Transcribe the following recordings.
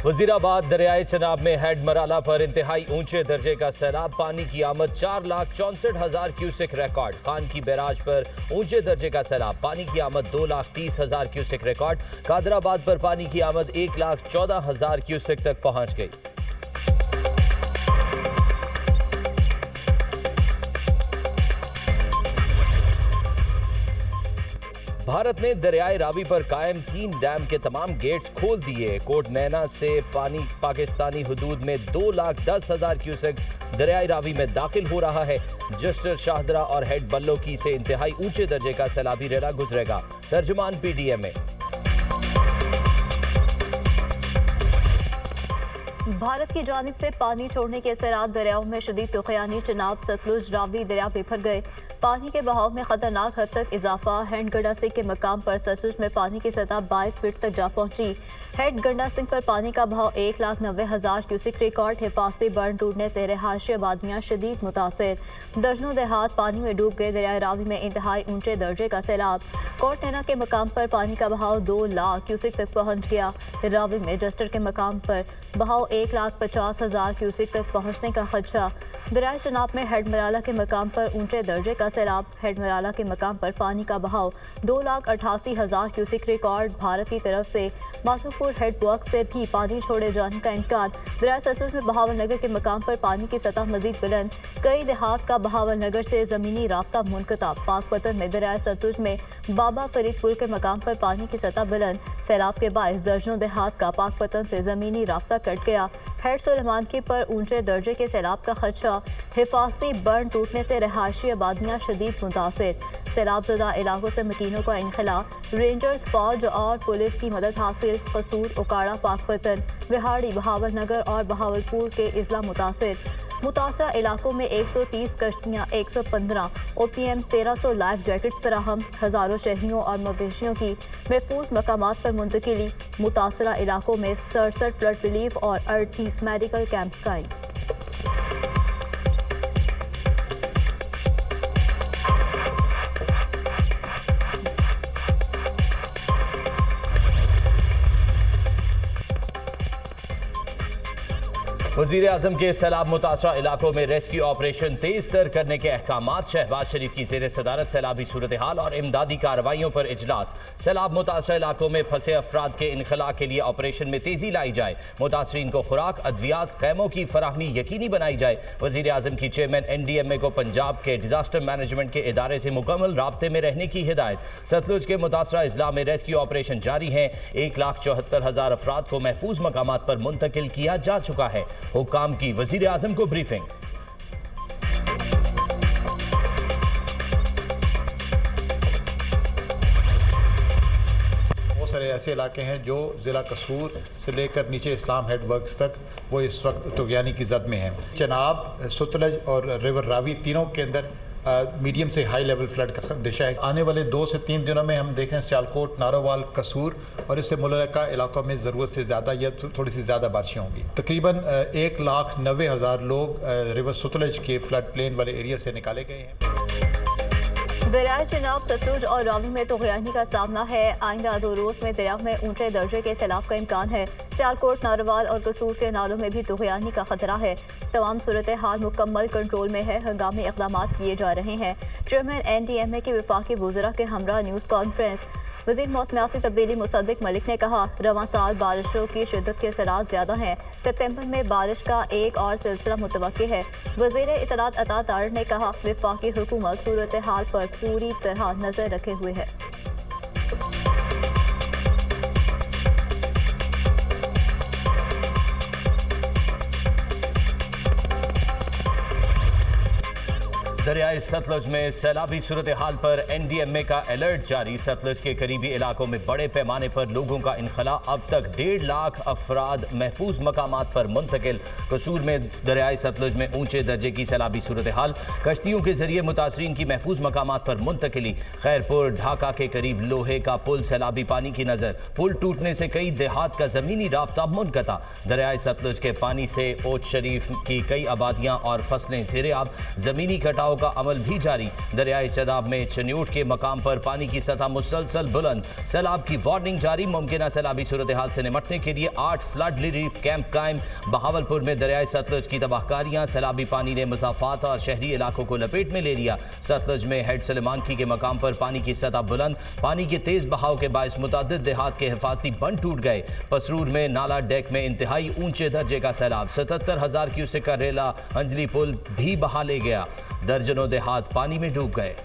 वजीराबाद दरियाए चनाब में हेड मराला पर इंतहाई ऊंचे दर्जे का सैलाब, पानी की आमद 4,64,000 क्यूसेक रिकॉर्ड। खान की बैराज पर ऊंचे दर्जे का सैलाब, पानी की आमद 2,30,000 क्यूसेक रिकॉर्ड। कादराबाद पर पानी की आमद 1,14,000 क्यूसेक तक पहुंच गई। भारत ने दरियाए रावी पर कायम 3 डैम के तमाम गेट्स खोल दिए। कोट नैना से पानी पाकिस्तानी हुदूद में 2,10,000 क्यूसेक दरियाए रावी में दाखिल हो रहा है। जस्टर, शाहदरा और हेड बल्लोकी से इंतहाई ऊंचे दर्जे का सैलाबी रेला गुजरेगा। तर्जुमान पीडीएम में। भारत की जानिब से पानी छोड़ने के असरात दरियाओं में शदीद तुगयानी चनाब, सतलुज, रावी दरिया बिफर गए। पानी के बहाव में खतरनाक हद तक इजाफा। हेड गंडा सिंह के मकाम पर सतलुज में पानी की सतह 22 फीट तक जा पहुंची। हेड गंडा सिंह पर पानी का बहाव 1,90,000 क्यूसिक रिकॉर्ड। हिफाजती बर्न टूटने से रहायशी आबादियाँ शदीद मुतासर। दर्जनों देहात पानी में डूब गए। दरिया रावी में इंतहाई ऊंचे दर्जे का सैलाब। कोट नैना के मकाम पर पानी का बहाव 2 लाख क्यूसिक तक पहुंच गया। रावी में जस्टर के मकाम पर बहाव 1,50,000 क्यूसिक तक पहुंचने का खदशा। दरिया चनाब में हेड मराला के मकाम पर ऊंचे दर्जे का सैलाब। हेड मराला के मकाम पर पानी का बहाव 2,88,000 क्यूसिक रिकॉर्ड। भारत की तरफ से माथुपुर हेड वर्क से भी पानी छोड़े जाने का इम्कान। दरिया सतलुज में बहावल नगर के मकाम पर पानी की सतह मजीद बुलंद। कई देहात का बहावल नगर से ज़मीनी राब्ता मुनक़ता। पाकपतन में दरिया सतलुज में बाबा फरीद पुल के मकाम पर पानी की सतह बुलंद। सैलाब के बायस दर्जनों देहात का पाकपतन से ज़मीनी राब्ता कट गया। हेड सुलेमान की पर ऊंचे दर्जे के सैलाब का खदशा। हिफाजती बर्न टूटने से रहायशी आबादियाँ शदीद मुतासर। सैलाबज़दा इलाकों से मकीनों का इनखला। रेंजर्स, फौज और पुलिस की मदद हासिल। कसूर, उकाड़ा, पाकपतन, बिहाड़ी, बहावल नगर और बहावलपुर के अजला मुतासर। मुतासरा इलाकों में 130 कश्तियाँ, 115 OPM, 1300 लाइफ जैकेट्स फराहम। हज़ारों शहरियों और मवेशियों की महफूज मकामात पर मुंतकिली। मुतासरा इलाकों में 67 फ्लड रिलीफ और 38 मेडिकल कैंप्स कायम। वज़ीर आज़म के सैलाब मुतासरा इलाकों में रेस्क्यू ऑपरेशन तेज तर करने के अहकामात। शहबाज शरीफ की ज़ेर सदारत सैलाबी सूरत हाल और इमदादी कार्रवाइयों पर इजलास। सैलाब मुतासरा इलाकों में फंसे अफराद के इनखला के लिए ऑपरेशन में तेजी लाई जाए। मुतासरीन को खुराक, अद्वियात, खैमों की फराहमी यकीनी बनाई जाए। वज़ीर आज़म की चेयरमैन NDMA को पंजाब के डिजास्टर मैनेजमेंट के इदारे से मुकम्मल राब्ते में रहने की हिदायत। सतलुज के मुतासरा अजला में रेस्क्यू ऑपरेशन जारी है। 1,74,000 अफराद को महफूज मकामात पर मुंतकिल किया जा चुका है। हुक्काम की वज़ीर आज़म को ब्रीफिंग। बहुत सारे ऐसे इलाके हैं जो ज़िला कसूर से लेकर नीचे इस्लाम हेड वर्क्स तक वो इस वक्त तुगयानी की जद में हैं। चनाब, सतलज और रिवर रावी तीनों के अंदर मीडियम से हाई लेवल फ्लड का दिशा है। आने वाले 2 से 3 दिनों में हम देख रहे हैं सियालकोट, नारोवाल, कसूर और इससे मुल्का इलाकों में ज़रूरत से ज़्यादा या थोड़ी सी ज़्यादा बारिशें होंगी। तकरीबन 1,90,000 लोग रिवर सतलज के फ्लड प्लेन वाले एरिया से निकाले गए हैं। दरियाए चनाब, सतलुज और रावी में तुगयानी का सामना है। आइंदा 2 रोज़ में दरिया में ऊंचे दर्जे के सैलाब का इम्कान है। सियालकोट, नारोवाल और कसूर के नालों में भी तुगयानी का खतरा है। तमाम सूरत हाल मुकम्मल कंट्रोल में है। हंगामी इक़दाम किए जा रहे हैं। चेयरमैन NDMA के वफाकी वज़रा के हमरा न्यूज़ कॉन्फ्रेंस। वज़ीर मौसमियाती तब्दीली मुसद्दिक मलिक ने कहा, रवां साल बारिशों की शिद्दत के असरात ज़्यादा हैं। सितंबर में बारिश का एक और सिलसिला मुतवक्की है। वज़ीर इत्तलात अता तारिक ने कहा, वफाकी हुकूमत सूरत हाल पर पूरी तरह नज़र रखे हुए है। दरियाए सतलुज में सैलाबी सूरत हाल पर NDMA का अलर्ट जारी। सतलुज के करीबी इलाकों में बड़े पैमाने पर लोगों का इनखला। अब तक 1.5 लाख अफराद महफूज मकामात पर मुंतकिल। कसूर में दरियाए सतलुज में ऊंचे दर्जे की सैलाबी सूरत हाल। कश्तियों के जरिए मुतासरीन की महफूज मकामात पर मुंतकिली। खैरपुर, ढाका के करीब लोहे का पुल सैलाबी पानी की नज़र। पुल टूटने से कई देहात का ज़मीनी राब्ता मुनक़ता। दरियाए सतलुज के पानी से ओट शरीफ की कई आबादियाँ और फसलें ज़ेरे आब। ज़मीनी कटाव बहाव का अमल भी जारी। दरियाई चनाब में चन्यूट के मकाम पर पानी की सतह मुसलसल बुलंद। सैलाब की वार्निंग जारी। मुमकिन सैलाबी सूरत हाल से निपटने के लिए 8 फ्लड रिलीफ कैंप कायम। बहावलपुर में दरियाई सतलुज की तबाहकारियां। सैलाबी पानी ने मसाफात और शहरी इलाकों को लपेट में ले लिया। सतलुज में हेड सलेमानकी के मकाम पर पानी की सतह बुलंद। पानी के तेज बहाव के बायस मुतादिद देहात के हिफाजती बंद टूट गए। पसरूर में नाला डेक में इंतहाई ऊंचे दर्जे का सैलाब। 77,000 क्यूसेक का रेला अंजली पुल भी बहा ले गया। दर्जनों देहात पानी में डूब गए।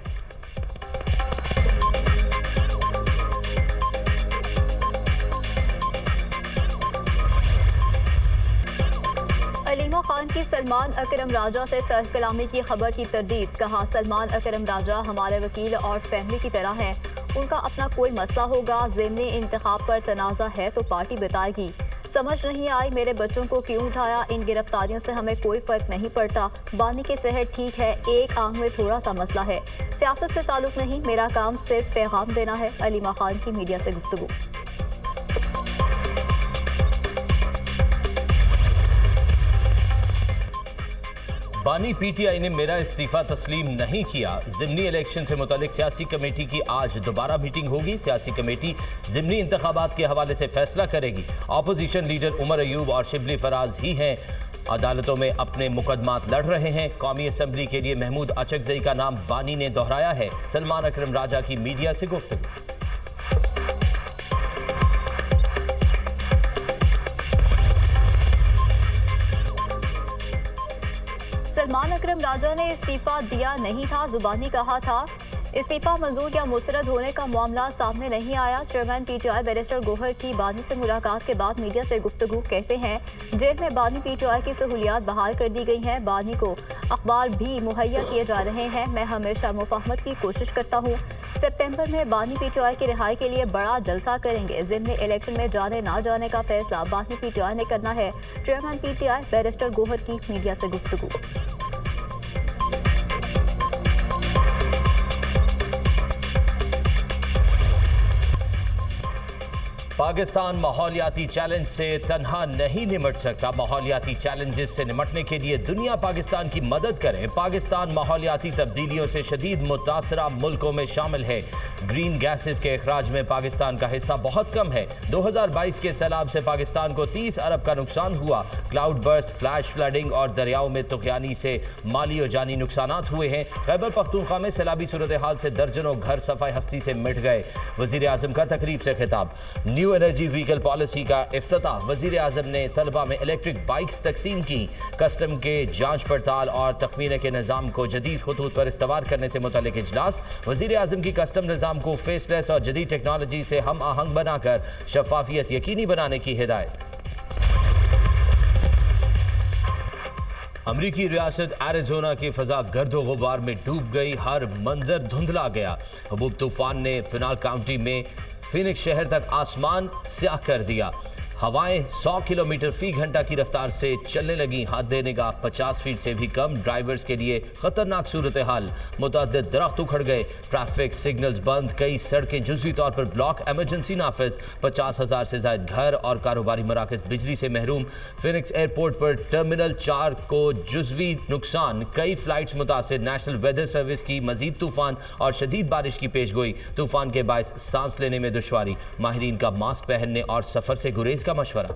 अलीमा खान की सलमान अकरम राजा से तर्क कलामी की खबर की तरदीद। कहा, सलमान अकरम राजा हमारे वकील और फैमिली की तरह हैं। उनका अपना कोई मसला होगा, ज़िमनी इंतखाब पर तनाज़ा है तो पार्टी बताएगी। समझ नहीं आई मेरे बच्चों को क्यों उठाया। इन गिरफ्तारियों से हमें कोई फ़र्क नहीं पड़ता। बानी की सेहत ठीक है, एक आंख में थोड़ा सा मसला है। सियासत से ताल्लुक़ नहीं, मेरा काम सिर्फ पैगाम देना है। अलीमा खान की मीडिया से गुफ्तगू। बानी पीटीआई ने मेरा इस्तीफा तस्लीम नहीं किया। ज़िमनी इलेक्शन से मुतालिक सियासी कमेटी की आज दोबारा मीटिंग होगी। सियासी कमेटी ज़िमनी इंतखाबात के हवाले से फैसला करेगी। अपोजिशन लीडर उमर अयूब और शिबली फराज ही हैं अदालतों में अपने मुकदमात लड़ रहे हैं। कौमी असम्बली के लिए महमूद अचकजई का नाम बानी ने दोहराया है। सलमान अकरम राजा की मीडिया से गुफ्तगू। सलमान अकरम राजा ने इस्तीफा दिया नहीं था, जुबानी कहा था। इस्तीफा मंजूर या मुस्तरद होने का मामला सामने नहीं आया। चेयरमैन पीटीआई बैरिस्टर गोहर की बानी से मुलाकात के बाद मीडिया से गुफ्तगू। कहते हैं, जेल में बानी पीटीआई की सहूलियात बहाल कर दी गई हैं। बानी को अखबार भी मुहैया किए जा रहे हैं। मैं हमेशा मुफाहमत की कोशिश करता हूँ। सितंबर में बानी पीटीआई की रिहाई के लिए बड़ा जलसा करेंगे। ज़िमनी इलेक्शन में जाने ना जाने का फैसला बानी पीटीआई ने करना है। चेयरमैन पीटीआई बैरिस्टर गोहर की मीडिया से गुफ्तगू। पाकिस्तान माहौलियाती चैलेंज से तन्हा नहीं निमट सकता। माहौलियाती चैलेंजेस से निमटने के लिए दुनिया पाकिस्तान की मदद करे। पाकिस्तान माहौलियाती तब्दीलियों से शदीद मुतासरा मुल्कों में शामिल है। ग्रीन गैसेस के अखराज में पाकिस्तान का हिस्सा बहुत कम है। 2022 के सैलाब से पाकिस्तान को 30 अरब का नुकसान हुआ। क्लाउड बर्स्ट, फ्लैश फ्लडिंग और दरियाओं में तुगयानी से माली और जानी नुकसान हुए हैं। खैबर पख्तूनख्वा में सैलाबी सूरत हाल से दर्जनों घर सफाई हस्ती से मिट गए। वज़ीर आज़म का तकरीब से खिताब। न्यू एनर्जी व्हीकल पॉलिसी का इफ्तिताह। वज़ीर आज़म ने तलबा में इलेक्ट्रिक बाइक्स तकसीम की। कस्टम के जांच पड़ताल और तखमीने के निज़ाम को जदीद खतूत पर इस्तवार करने से मुतल्लिक इजलास। वज़ीर आज़म की कस्टम निज़ाम को फेसलेस और जदीद टेक्नोलॉजी से हम आहंग बनाकर शफाफियत यकीनी बनाने की हिदायत। अमरीकी रियासत एरिज़ोना की फ़ज़ा गर्द व गुबार में डूब गई। हर मंजर धुंधला गया। हबूब तूफान ने पिनाल काउंटी में फिनिक्स शहर तक आसमान स्याह कर दिया। हवाएं 100 किलोमीटर फी घंटा की रफ्तार से चलने लगी। हाथ देने का 50 फीट से भी कम। ड्राइवर्स के लिए खतरनाक सूरत हाल। मुतअद्दिद दरख्त उखड़ गए। ट्रैफिक सिग्नल्स बंद। कई सड़कें जुज़वी तौर पर ब्लॉक। एमरजेंसी नाफिज। 50,000 से ज़ायद घर और कारोबारी मराकज़ बिजली से महरूम। फिनिक्स एयरपोर्ट पर टर्मिनल 4 को जुज़वी नुकसान। कई फ्लाइट्स मुतासिर। नेशनल वेदर सर्विस की मजीद तूफान और शदीद बारिश की पेशगोई। तूफान के बायस सांस लेने में दुश्वारी। माहिरीन का मास्क पहनने और सफ़र से गुरेज का मशवरा।